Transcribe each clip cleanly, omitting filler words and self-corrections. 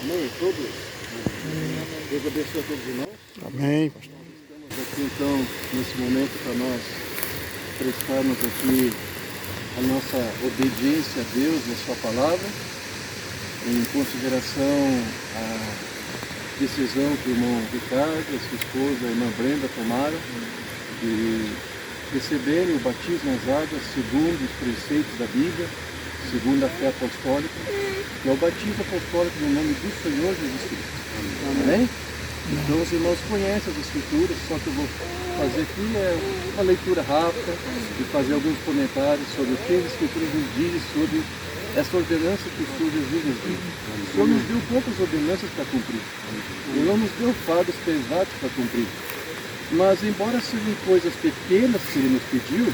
Amém? Todos? Deus abençoe a todos os irmãos. Amém, pastor. Estamos aqui então, nesse momento, para nós prestarmos aqui a nossa obediência a Deus e a sua palavra, em consideração a decisão que o irmão Ricardo e a sua esposa, a irmã Brenda, tomaram de receberem o batismo nas águas segundo os preceitos da Bíblia, segundo a fé apostólica, que é o batismo apostólico no nome do Senhor Jesus Cristo. Amém? Então os irmãos conhecem as Escrituras, só que eu vou fazer aqui uma leitura rápida e fazer alguns comentários sobre o que as Escrituras nos dizem sobre essa ordenança que o Senhor Jesus nos deu. O Senhor nos deu poucas ordenanças para cumprir. Ele não nos deu fardos pesados para cumprir. Mas embora sejam coisas pequenas que Ele nos pediu,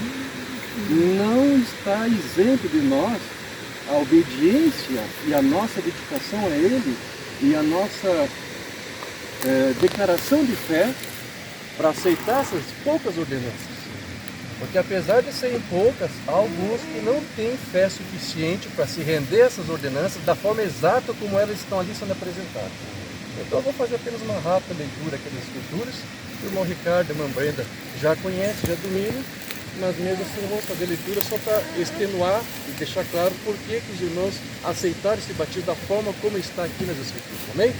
não está isento de nós a obediência e a nossa dedicação a Ele e a nossa declaração de fé para aceitar essas poucas ordenanças. Porque apesar de serem poucas, há alguns que não têm fé suficiente para se render a essas ordenanças da forma exata como elas estão ali sendo apresentadas. Então eu vou fazer apenas uma rápida leitura aqui das Escrituras. O irmão Ricardo e a irmã Brenda já conhecem, já dominam, mas mesmo assim eu vou fazer a leitura só para extenuar e deixar claro por que os irmãos aceitaram esse batismo da forma como está aqui nas Escrituras. Amém?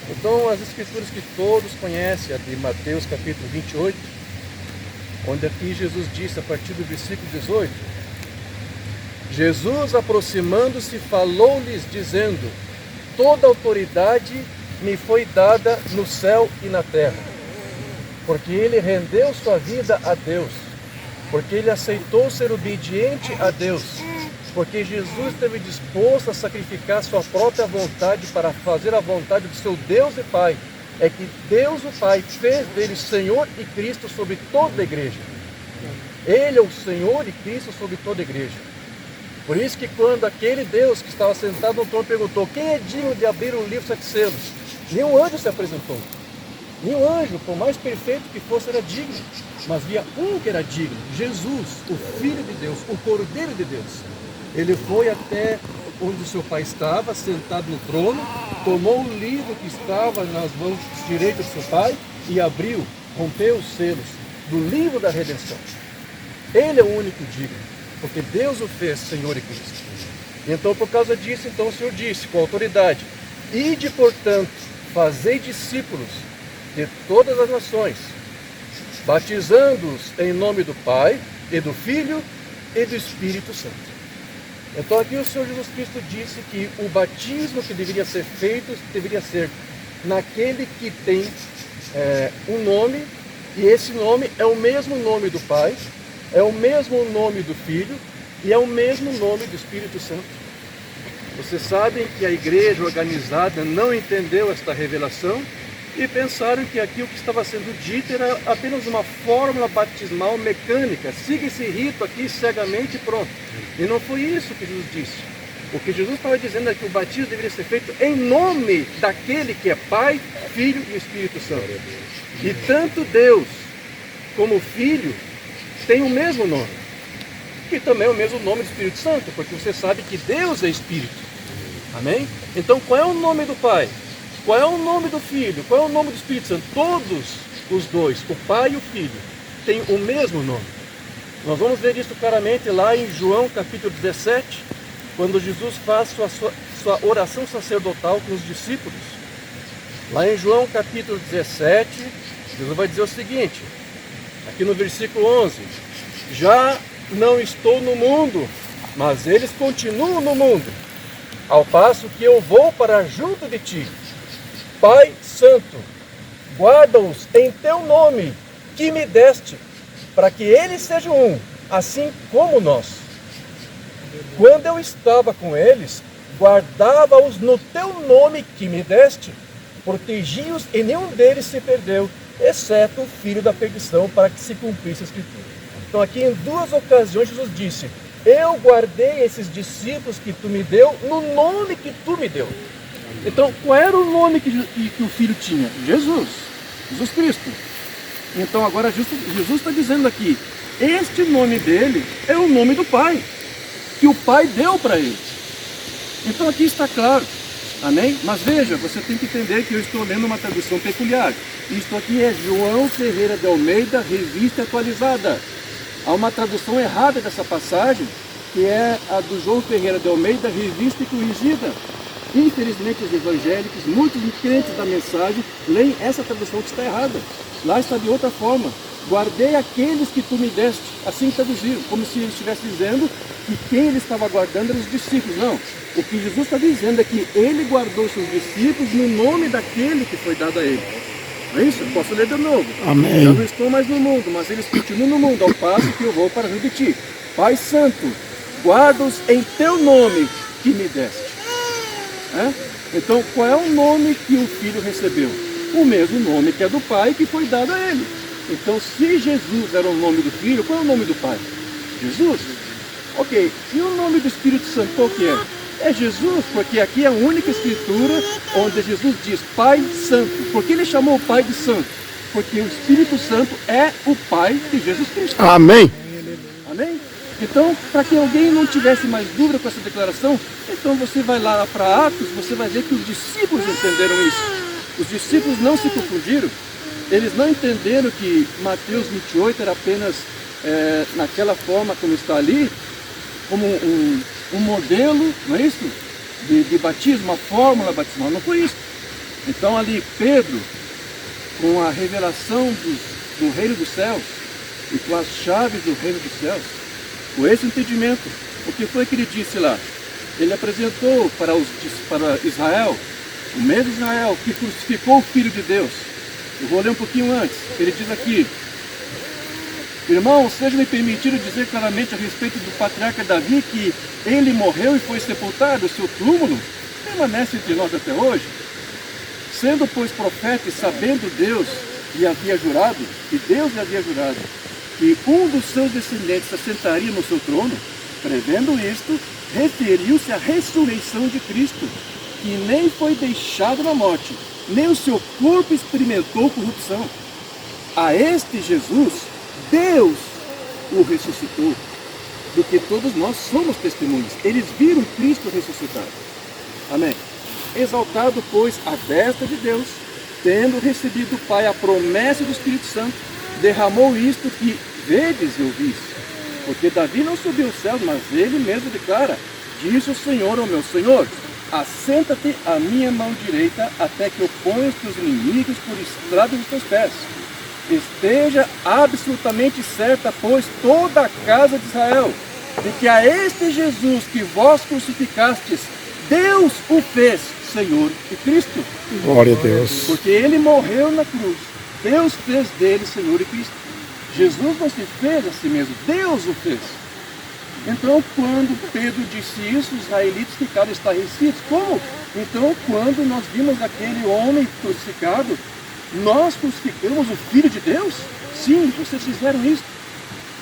Então as Escrituras que todos conhecem, a de Mateus capítulo 28, onde aqui Jesus disse a partir do versículo 18, Jesus aproximando-se falou-lhes dizendo: toda autoridade me foi dada no céu e na terra, porque ele rendeu sua vida a Deus, porque ele aceitou ser obediente a Deus, porque Jesus esteve disposto a sacrificar sua própria vontade para fazer a vontade do seu Deus e Pai. É que Deus o Pai fez dele Senhor e Cristo sobre toda a igreja. Ele é o Senhor e Cristo sobre toda a igreja. Por isso que quando aquele Deus que estava sentado no trono perguntou: quem é digno de abrir o livro sete selos? Nenhum anjo se apresentou. Nenhum anjo, por mais perfeito que fosse, era digno. Mas havia um que era digno: Jesus, o Filho de Deus, o Cordeiro de Deus. Ele foi até onde o seu pai estava, sentado no trono, tomou o livro que estava nas mãos direitas do seu pai e abriu, rompeu os selos do livro da redenção. Ele é o único digno, porque Deus o fez Senhor e Cristo. Então, por causa disso, então o Senhor disse com autoridade: ide, portanto, fazei discípulos de todas as nações, batizando-os em nome do Pai, e do Filho, e do Espírito Santo. Então aqui o Senhor Jesus Cristo disse que o batismo que deveria ser feito, deveria ser naquele que tem um nome, e esse nome é o mesmo nome do Pai, é o mesmo nome do Filho, e é o mesmo nome do Espírito Santo. Vocês sabem que a igreja organizada não entendeu esta revelação, e pensaram que aqui o que estava sendo dito era apenas uma fórmula batismal mecânica. Siga esse rito aqui cegamente e pronto. E não foi isso que Jesus disse. O que Jesus estava dizendo é que o batismo deveria ser feito em nome daquele que é Pai, Filho e Espírito Santo. E tanto Deus como o Filho têm o mesmo nome, que também é o mesmo nome do Espírito Santo, porque você sabe que Deus é Espírito. Amém? Então qual é o nome do Pai? Qual é o nome do Filho? Qual é o nome do Espírito Santo? Todos os dois, o Pai e o Filho, têm o mesmo nome. Nós vamos ver isso claramente lá em João capítulo 17, quando Jesus faz sua oração sacerdotal com os discípulos. Lá em João capítulo 17, Jesus vai dizer o seguinte, aqui no versículo 11: já não estou no mundo, mas eles continuam no mundo, ao passo que eu vou para junto de ti. Pai Santo, guarda-os em teu nome, que me deste, para que eles sejam um, assim como nós. Quando eu estava com eles, guardava-os no teu nome que me deste, protegi-os e nenhum deles se perdeu, exceto o filho da perdição, para que se cumprisse a Escritura. Então aqui em duas ocasiões Jesus disse: eu guardei esses discípulos que tu me deu no nome que tu me deu. Então, qual era o nome que o Filho tinha? Jesus Cristo. Então agora Jesus está dizendo aqui, este nome dele é o nome do Pai, que o Pai deu para ele. Então aqui está claro Amém? Mas veja, você tem que entender que eu estou lendo uma tradução peculiar. Isto aqui é João Ferreira de Almeida, Revista Atualizada. Há uma tradução errada dessa passagem, que é a do João Ferreira de Almeida, Revista e Corrigida. Infelizmente, os evangélicos, muitos crentes da mensagem, leem essa tradução que está errada. Lá está de outra forma. Guardei aqueles que tu me deste. Assim traduziram, como se ele estivesse dizendo que quem ele estava guardando eram os discípulos. Não. O que Jesus está dizendo é que ele guardou seus discípulos no nome daquele que foi dado a ele. É isso? Eu posso ler de novo. Amém. Eu não estou mais no mundo, mas eles continuam no mundo, ao passo que eu vou para repetir. Pai Santo, guarda-os em teu nome que me deste. Então, qual é o nome que o filho recebeu? O mesmo nome que é do pai que foi dado a ele. Então, se Jesus era o nome do filho, qual é o nome do pai? Jesus. Ok, e o nome do Espírito Santo qual que é? É Jesus, porque aqui é a única escritura onde Jesus diz Pai Santo. Por que ele chamou o Pai de Santo? Porque o Espírito Santo é o Pai de Jesus Cristo. Amém. Amém? Então, para que alguém não tivesse mais dúvida com essa declaração, então você vai lá para Atos, você vai ver que os discípulos entenderam isso. Os discípulos não se confundiram. Eles não entenderam que Mateus 28 era apenas naquela forma como está ali, como um modelo, não é isso? De batismo, uma fórmula batismal. Não foi isso. Então ali Pedro, com a revelação do reino dos céus e com as chaves do reino dos céus, com esse entendimento, o que foi que ele disse lá? Ele apresentou para Israel, o mesmo Israel que crucificou o Filho de Deus. Eu vou ler um pouquinho antes. Ele diz aqui: irmãos, seja-me permitido dizer claramente a respeito do patriarca Davi que ele morreu e foi sepultado, o seu túmulo permanece entre nós até hoje. Sendo, pois, profeta e sabendo Deus lhe havia jurado, que Deus lhe havia jurado, que um dos seus descendentes assentaria no seu trono, prevendo isto, referiu-se à ressurreição de Cristo, que nem foi deixado na morte, nem o seu corpo experimentou corrupção. A este Jesus, Deus o ressuscitou, do que todos nós somos testemunhas. Eles viram Cristo ressuscitado. Amém. Exaltado, pois, à destra de Deus, tendo recebido do Pai a promessa do Espírito Santo, derramou isto que vedes e ouvis. Porque Davi não subiu aos céus, mas ele mesmo declara: disse o Senhor ao meu Senhor, assenta-te à minha mão direita, até que eu ponha os teus inimigos por estrada dos teus pés. Esteja absolutamente certa, pois, toda a casa de Israel, de que a este Jesus que vós crucificastes, Deus o fez Senhor e Cristo. Glória a Deus. Porque ele morreu na cruz. Deus fez dele Senhor e Cristo. Jesus não se fez a si mesmo, Deus o fez. Então, quando Pedro disse isso, os israelitas ficaram estarrecidos. Como? Então, quando nós vimos aquele homem crucificado, nós crucificamos o Filho de Deus? Sim, vocês fizeram isso.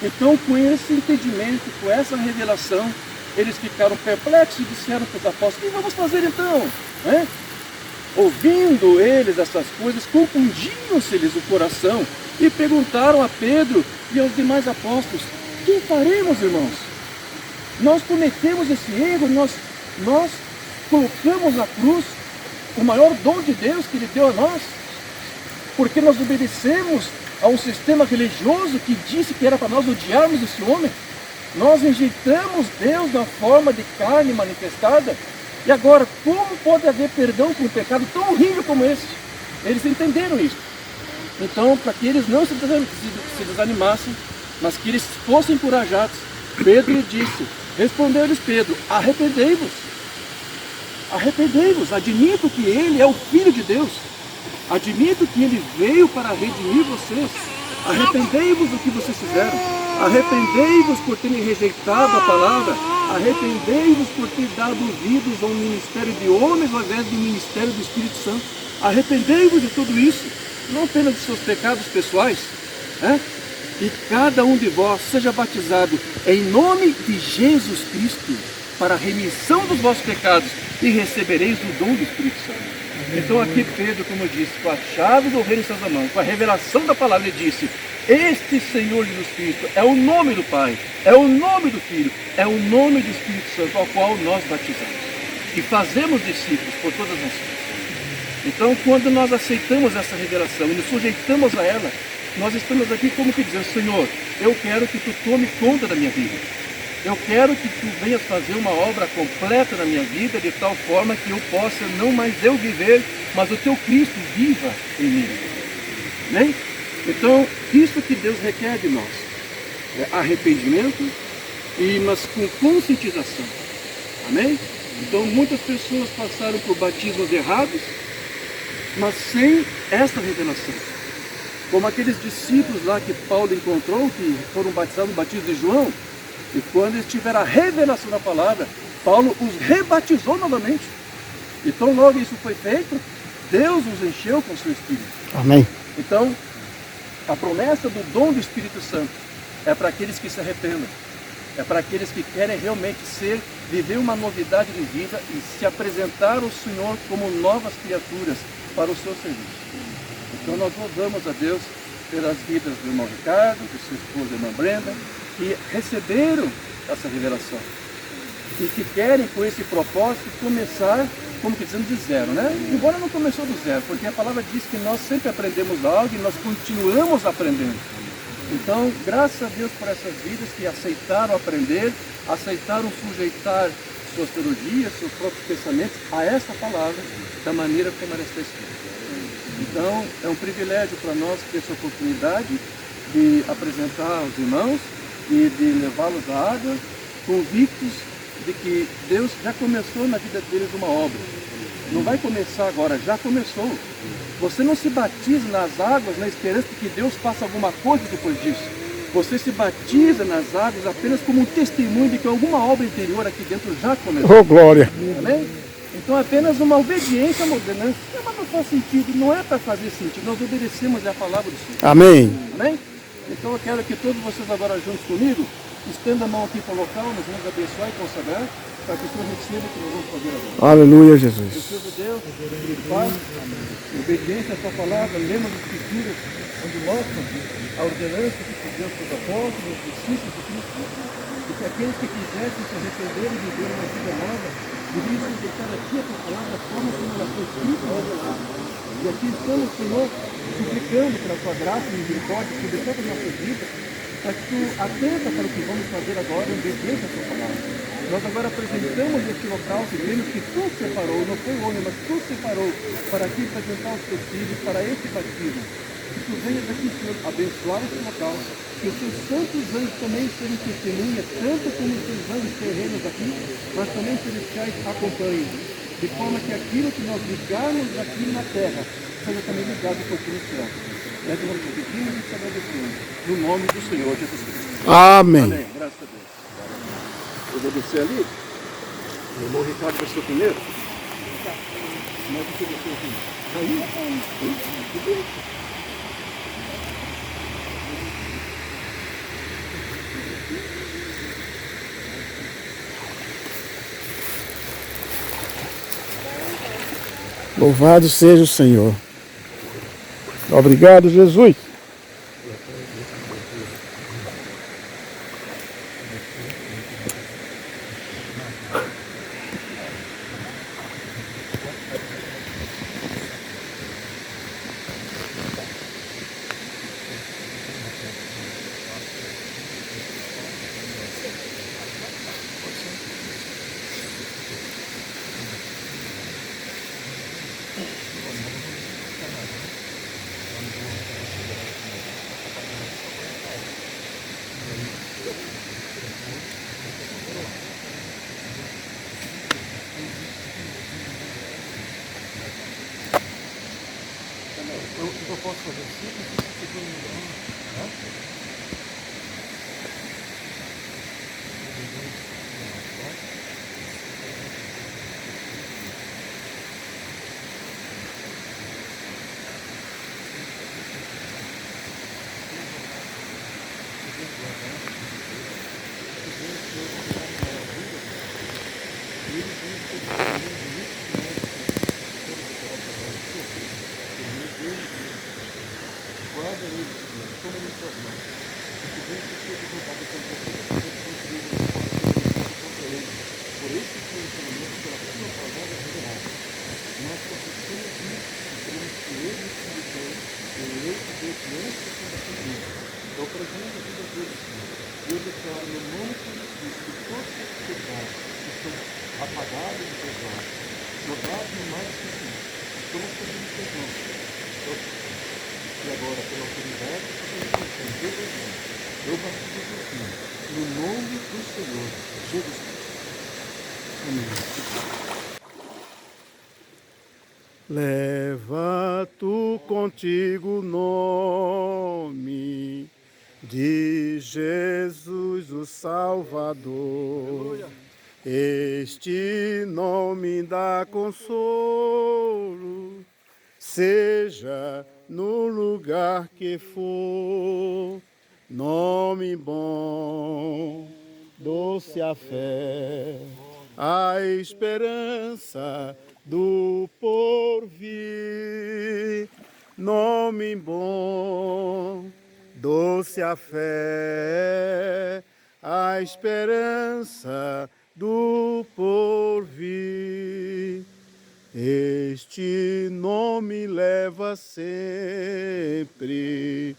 Então, com esse entendimento, com essa revelação, eles ficaram perplexos e disseram para os apóstolos: o que vamos fazer então? Ouvindo eles essas coisas, confundiam-se-lhes o coração e perguntaram a Pedro e aos demais apóstolos: que faremos, irmãos? Nós cometemos esse erro, nós colocamos na cruz o maior dom de Deus que Ele deu a nós, porque nós obedecemos a um sistema religioso que disse que era para nós odiarmos esse homem. Nós rejeitamos Deus na forma de carne manifestada. E agora, como pode haver perdão por um pecado tão horrível como esse? Eles entenderam isso. Então, para que eles não se desanimassem, mas que eles fossem encorajados, Pedro lhe disse, respondeu-lhes Pedro: arrependei-vos. Arrependei-vos, admito que ele é o Filho de Deus. Admito que ele veio para redimir vocês. Arrependei-vos do que vocês fizeram. Arrependei-vos por terem rejeitado a palavra. Arrependei-vos por ter dado ouvidos ao ministério de homens ao invés do ministério do Espírito Santo. Arrependei-vos de tudo isso, não apenas de seus pecados pessoais, E cada um de vós seja batizado em nome de Jesus Cristo para a remissão dos vossos pecados e recebereis o dom do Espírito Santo. Então aqui Pedro, como eu disse, com a chave do reino em suas mãos, com a revelação da palavra, ele disse: este Senhor Jesus Cristo é o nome do Pai, é o nome do Filho, é o nome do Espírito Santo, ao qual nós batizamos. e fazemos discípulos por todas as nações. Então, quando nós aceitamos essa revelação e nos sujeitamos a ela, nós estamos aqui como que dizendo: Senhor, eu quero que tu tome conta da minha vida. Eu quero que tu venhas fazer uma obra completa na minha vida, de tal forma que eu possa não mais eu viver, mas o teu Cristo viva em mim. Amém? Então, isso que Deus requer de nós é arrependimento, mas com conscientização. Amém? Então, muitas pessoas passaram por batismos errados, mas sem essa revelação. Como aqueles discípulos lá que Paulo encontrou, que foram batizados no batismo de João, e quando eles tiveram a revelação da palavra, Paulo os rebatizou novamente. Então, logo isso foi feito, Deus os encheu com o seu Espírito. Amém. Então, a promessa do dom do Espírito Santo é para aqueles que se arrependam, é para aqueles que querem realmente viver uma novidade de vida e se apresentar ao Senhor como novas criaturas para o seu serviço. Então nós louvamos a Deus pelas vidas do irmão Ricardo, de sua esposa, irmã Brenda, que receberam essa revelação e que querem, com esse propósito, começar, como que dizendo, de zero, né? Embora não começou do zero, porque a palavra diz que nós sempre aprendemos algo e nós continuamos aprendendo. Então, graças a Deus por essas vidas que aceitaram aprender, aceitaram sujeitar suas teologias, seus próprios pensamentos a essa palavra, da maneira como ela está escrita. Então, é um privilégio para nós ter essa oportunidade de apresentar aos irmãos e de levá-los à água, convictos de que Deus já começou na vida deles uma obra. Não vai começar agora, já começou. Você não se batiza nas águas na esperança de que Deus faça alguma coisa depois disso. Você se batiza nas águas apenas como um testemunho de que alguma obra interior aqui dentro já começou. Oh, glória. Amém? Então é apenas uma obediência moderna. Mas não faz sentido, não é para fazer sentido. Nós obedecemos a palavra do Senhor. Amém. Amém? Então eu quero que todos vocês agora juntos comigo, estendam a mão aqui para o local, nós vamos abençoar e consagrar, para que o Senhor receba o que nós vamos fazer agora. Aleluia, Jesus. Deus de Deus, querido Pai, em obediência à tua palavra, lemos as escrituras onde mostram a ordenança que tu deu para os apóstolos, os discípulos de Cristo, e que aqueles que quisessem se arrepender e viver uma vida nova, deveriam se deixar aqui a tua palavra, a forma como ela foi escrita e revelada. E aqui estamos, Senhor, suplicando pela tua graça e misericórdia sobre todas as nossas vidas, para que tu atenta para o que vamos fazer agora em obediência à tua palavra. Nós agora apresentamos este local, sabemos que tu separou, não foi o homem, mas tu separou para aqui apresentar os teus filhos para este batismo. Que tu venhas aqui, Senhor, abençoar este local, que os teus santos anjos também sejam testemunhas, tanto como os teus anjos terrenos aqui, mas também celestiais acompanhem, de forma que aquilo que nós ligarmos aqui na terra seja também ligado por ti no céu. É que nós pedimos e te agradecemos, no nome do Senhor Jesus Cristo. Amém. Amém. Graças a Deus. Eu vou descer ali. O irmão Ricardo vai ser o primeiro. Mas deixa eu descer aqui. Aí? Louvado seja o Senhor. Obrigado, Jesus. Eu posso fazer assim? Guarda ele, como ele são apagados e perdoados, jogados no mar esquecido. Estamos pedindo perdão. E agora, pela autoridade que tem em Jesus, eu batizo o Filho, no nome do Senhor Jesus Cristo. Amém. Leva tu contigo o nome de Jesus o Salvador. Este nome dá consolo, seja no lugar que for. Nome bom, doce a fé, a esperança do porvir. Nome bom, doce a fé, a esperança do porvir. Este nome leva sempre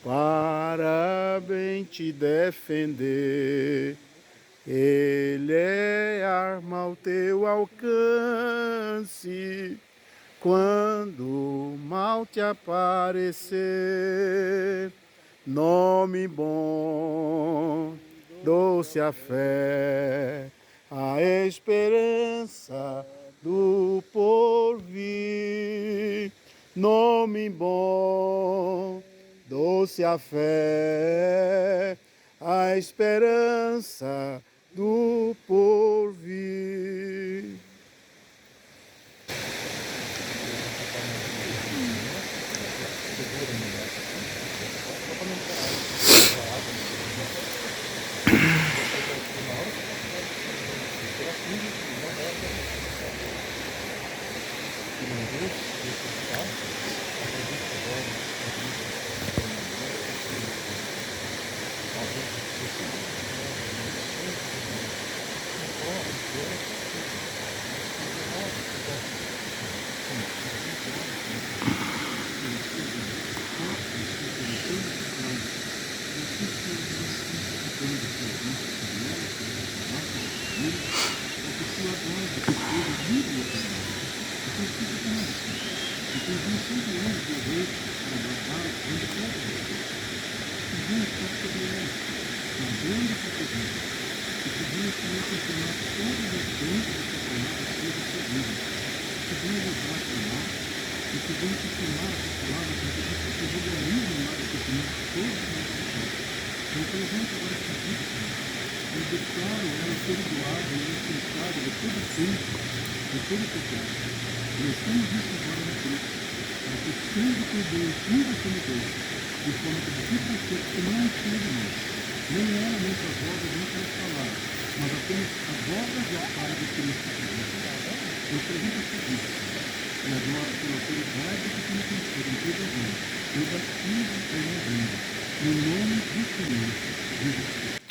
para bem te defender. Ele é arma ao teu alcance quando o mal te aparecer. Nome bom, doce a fé, a esperança do porvir. Nome bom, doce a fé, a esperança do porvir.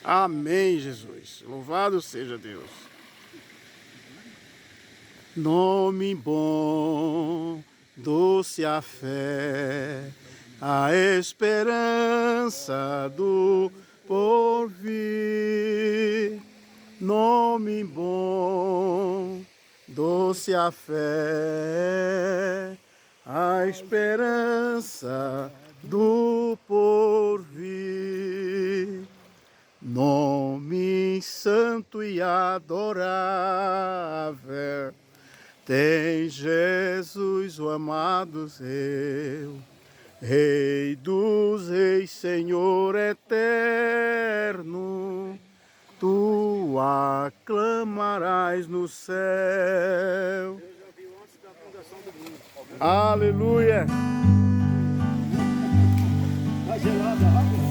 Amém, Jesus. Louvado seja Deus. Nome bom, doce a fé, a esperança do porvir. Nome bom, doce a fé, a esperança do porvir. Nome santo e adorável tem Jesus, o amado seu, Rei dos reis, Senhor eterno, tu aclamarás no céu. Aleluia! Tá gelada a água?